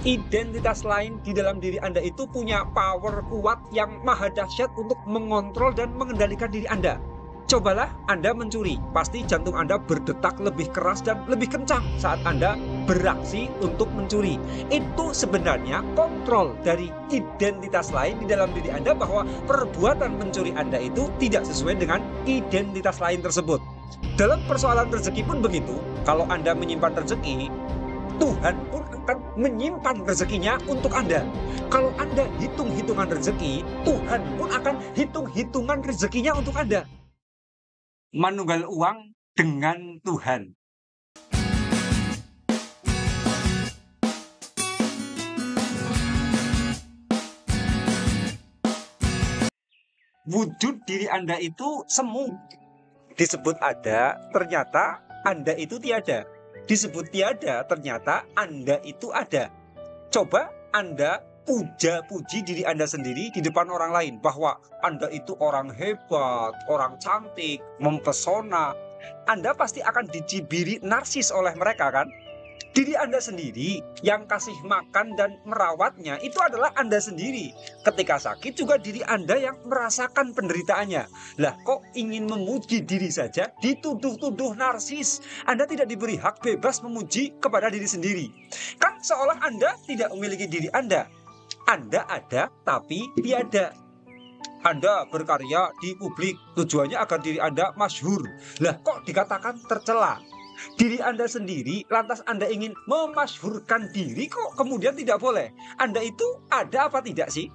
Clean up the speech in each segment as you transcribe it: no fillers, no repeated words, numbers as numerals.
Identitas lain di dalam diri Anda itu punya power kuat yang maha dahsyat untuk mengontrol dan mengendalikan diri Anda. Cobalah Anda mencuri, pasti jantung Anda berdetak lebih keras dan lebih kencang saat Anda beraksi untuk mencuri. Itu sebenarnya kontrol dari identitas lain di dalam diri Anda bahwa perbuatan mencuri Anda itu tidak sesuai dengan identitas lain tersebut. Dalam persoalan rezeki pun begitu. Kalau Anda menyimpan rezeki, Tuhan pun akan menyimpan rezekinya untuk Anda. Kalau Anda hitung-hitungan rezeki, Tuhan pun akan hitung-hitungan rezekinya untuk Anda. Manunggal uang dengan Tuhan. Wujud diri Anda itu semu. Disebut ada, ternyata Anda itu tiada. Disebut tiada, ternyata Anda itu ada. Coba Anda puja-puji diri Anda sendiri di depan orang lain bahwa Anda itu orang hebat, orang cantik, mempesona. Anda pasti akan dicibiri narsis oleh mereka kan? Diri Anda sendiri yang kasih makan dan merawatnya itu adalah Anda sendiri. Ketika sakit juga diri Anda yang merasakan penderitaannya. Lah kok ingin memuji diri saja dituduh-tuduh narsis? Anda tidak diberi hak bebas memuji kepada diri sendiri. Kan seolah Anda tidak memiliki diri Anda. Anda ada tapi tiada. Anda berkarya di publik, tujuannya agar diri Anda masyhur. Lah kok dikatakan tercela? Diri Anda sendiri, lantas Anda ingin memasyhurkan diri kok kemudian tidak boleh. Anda itu ada apa tidak sih?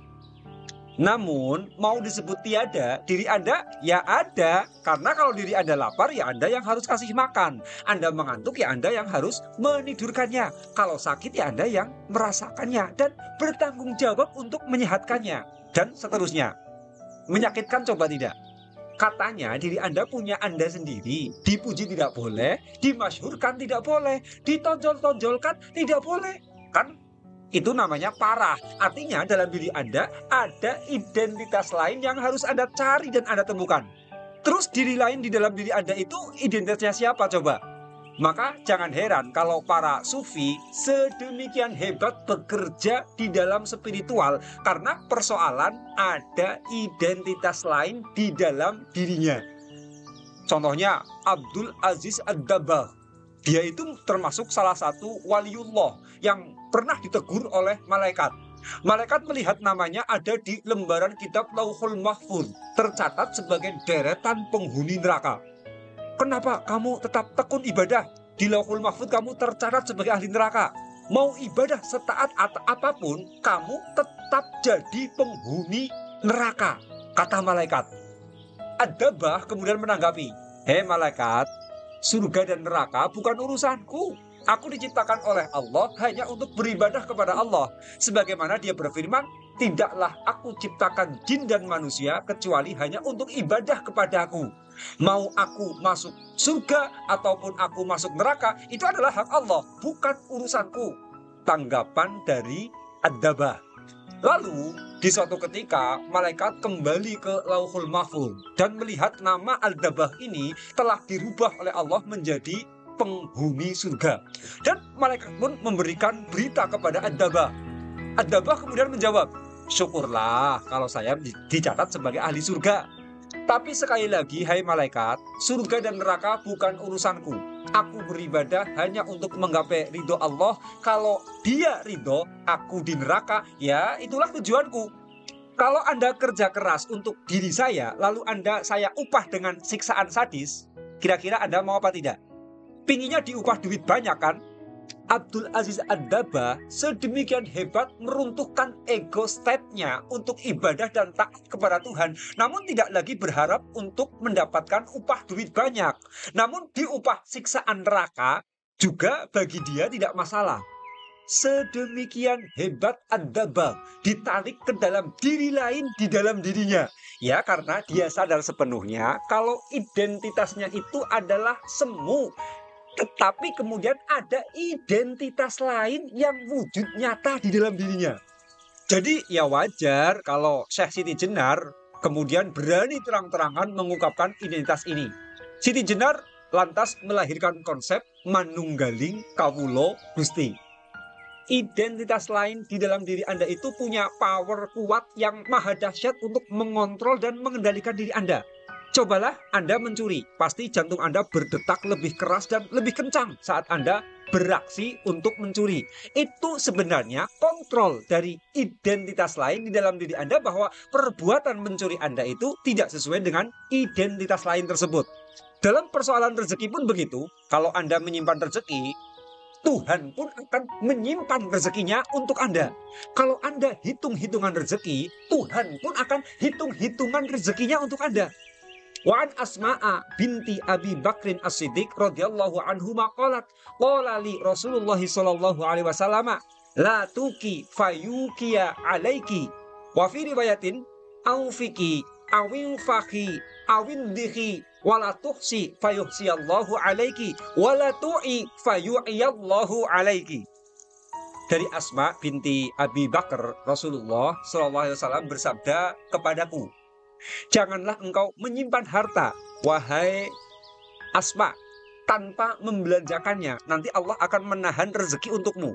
Namun, mau disebut tiada, diri Anda ya ada. Karena kalau diri Anda lapar, ya Anda yang harus kasih makan. Anda mengantuk, ya Anda yang harus menidurkannya. Kalau sakit, ya Anda yang merasakannya dan bertanggung jawab untuk menyehatkannya. Dan seterusnya. Menyakitkan coba tidak? Katanya diri Anda punya Anda sendiri. Dipuji tidak boleh, dimasyhurkan tidak boleh, ditonjol-tonjolkan tidak boleh. Kan itu namanya parah. Artinya dalam diri Anda ada identitas lain yang harus Anda cari dan Anda temukan. Terus diri lain di dalam diri Anda itu identitasnya siapa coba? Maka jangan heran kalau para sufi sedemikian hebat bekerja di dalam spiritual karena persoalan ada identitas lain di dalam dirinya. Contohnya Abdul Aziz Ad-Dabbagh. Dia itu termasuk salah satu waliullah yang pernah ditegur oleh malaikat. Malaikat melihat namanya ada di lembaran kitab Lauhul Mahfuz, tercatat sebagai deretan penghuni neraka. Kenapa kamu tetap tekun ibadah? Di Lauhul Mahfuz kamu tercatat sebagai ahli neraka. Mau ibadah setaat apapun, kamu tetap jadi penghuni neraka, kata malaikat. Ad-Dabbagh kemudian menanggapi, hei malaikat, surga dan neraka bukan urusanku. Aku diciptakan oleh Allah hanya untuk beribadah kepada Allah. Sebagaimana dia berfirman, tidaklah aku ciptakan jin dan manusia kecuali hanya untuk ibadah kepadaku. Mau aku masuk surga ataupun aku masuk neraka, itu adalah hak Allah, bukan urusanku. Tanggapan dari Ad-Dabbagh. Lalu di suatu ketika malaikat kembali ke Lauhul Mahfuz dan melihat nama Ad-Dabbagh ini telah dirubah oleh Allah menjadi penghuni surga. Dan malaikat pun memberikan berita kepada Ad-Dabbagh. Ad-Dabbagh kemudian menjawab, syukurlah kalau saya dicatat sebagai ahli surga. Tapi sekali lagi, hai malaikat, surga dan neraka bukan urusanku. Aku beribadah hanya untuk menggapai ridho Allah. Kalau dia ridho, aku di neraka, ya itulah tujuanku. Kalau Anda kerja keras untuk diri saya, lalu saya upah dengan siksaan sadis, kira-kira Anda mau apa tidak? Pinginnya diupah duit banyak kan? Abdul Aziz Ad-Dabbagh sedemikian hebat meruntuhkan ego state-nya untuk ibadah dan taat kepada Tuhan. Namun tidak lagi berharap untuk mendapatkan upah duit banyak. Namun diupah siksaan neraka juga bagi dia tidak masalah. Sedemikian hebat Ad-Dabbagh ditarik ke dalam diri lain di dalam dirinya. Ya karena dia sadar sepenuhnya kalau identitasnya itu adalah semu. Tetapi kemudian ada identitas lain yang wujud nyata di dalam dirinya. Jadi ya wajar kalau Syekh Siti Jenar kemudian berani terang-terangan mengungkapkan identitas ini. Siti Jenar lantas melahirkan konsep manunggaling kawula Gusti. identitas lain di dalam diri Anda itu punya power kuat yang maha dahsyat untuk mengontrol dan mengendalikan diri Anda. Cobalah Anda mencuri, pasti jantung Anda berdetak lebih keras dan lebih kencang saat Anda beraksi untuk mencuri. Itu sebenarnya kontrol dari identitas lain di dalam diri Anda bahwa perbuatan mencuri Anda itu tidak sesuai dengan identitas lain tersebut. Dalam persoalan rezeki pun begitu, kalau Anda menyimpan rezeki, Tuhan pun akan menyimpan rezekinya untuk Anda. Kalau Anda hitung-hitungan rezeki, Tuhan pun akan hitung-hitungan rezekinya untuk Anda. Wa an Asma'a binti Abi Bakrin As-Siddiq radhiyallahu anhu maqalat qala li Rasulullah sallallahu alaihi wasallam la tuki fayukiya alaiki wa fi riwayatin aufiki awin fakhi awin dihi wala tuhsi fayuhsiyallahu alaiki wala tu'i fayu'iyallahu alaiki. Dari Asma binti Abi Bakar, Rasulullah sallallahu alaihi wasallam bersabda kepadaku, janganlah engkau menyimpan harta, wahai Asma, tanpa membelanjakannya. Nanti Allah akan menahan rezeki untukmu.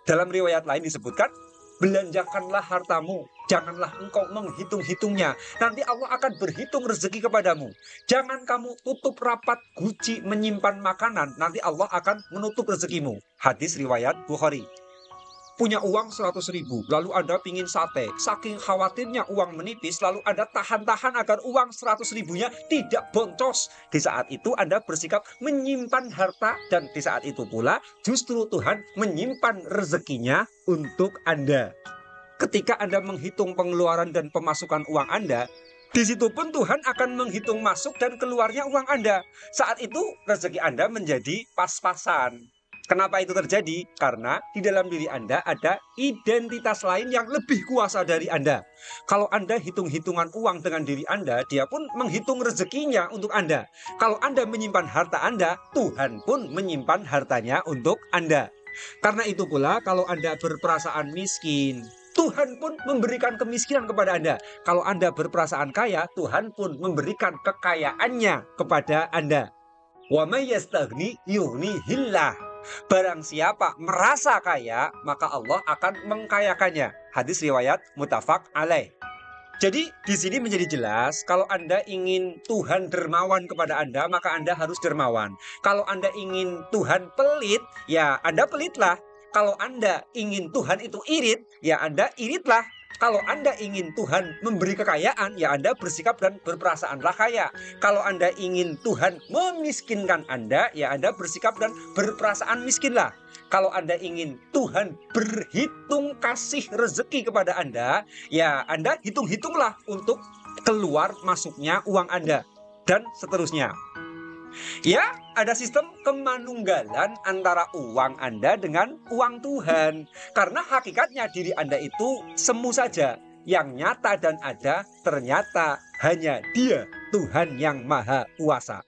Dalam riwayat lain disebutkan, belanjakanlah hartamu, janganlah engkau menghitung-hitungnya. Nanti Allah akan berhitung rezeki kepadamu. Jangan kamu tutup rapat guci menyimpan makanan, nanti Allah akan menutup rezekimu. Hadis riwayat Bukhari. Punya uang 100.000, lalu Anda pingin sate. Saking khawatirnya uang menipis, lalu Anda tahan-tahan agar uang 100.000-nya tidak boncos. Di saat itu Anda bersikap menyimpan harta, dan di saat itu pula justru Tuhan menyimpan rezekinya untuk Anda. Ketika Anda menghitung pengeluaran dan pemasukan uang Anda, di situ pun Tuhan akan menghitung masuk dan keluarnya uang Anda. Saat itu rezeki Anda menjadi pas-pasan. Kenapa itu terjadi? Karena di dalam diri Anda ada identitas lain yang lebih kuasa dari Anda. Kalau Anda hitung-hitungan uang dengan diri Anda, dia pun menghitung rezekinya untuk Anda. Kalau Anda menyimpan harta Anda, Tuhan pun menyimpan hartanya untuk Anda. Karena itu pula kalau Anda berperasaan miskin, Tuhan pun memberikan kemiskinan kepada Anda. Kalau Anda berperasaan kaya, Tuhan pun memberikan kekayaannya kepada Anda. Wa may yastaghni yughnihillah. Barang siapa merasa kaya, maka Allah akan mengkayakannya. Hadis riwayat muttafaq alaih. Jadi di sini menjadi jelas, kalau Anda ingin Tuhan dermawan kepada Anda, maka Anda harus dermawan. Kalau Anda ingin Tuhan pelit, ya Anda pelitlah. Kalau Anda ingin Tuhan itu irit, ya Anda iritlah. Kalau Anda ingin Tuhan memberi kekayaan, ya Anda bersikap dan berperasaanlah kaya. Kalau Anda ingin Tuhan memiskinkan Anda, ya Anda bersikap dan berperasaan miskinlah. Kalau Anda ingin Tuhan berhitung kasih rezeki kepada Anda, ya Anda hitung-hitunglah untuk keluar masuknya uang Anda. Dan seterusnya. Ya, ada sistem kemanunggalan antara uang Anda dengan uang Tuhan. Karena hakikatnya diri Anda itu semu saja. Yang nyata dan ada ternyata hanya Dia, Tuhan yang Maha Kuasa.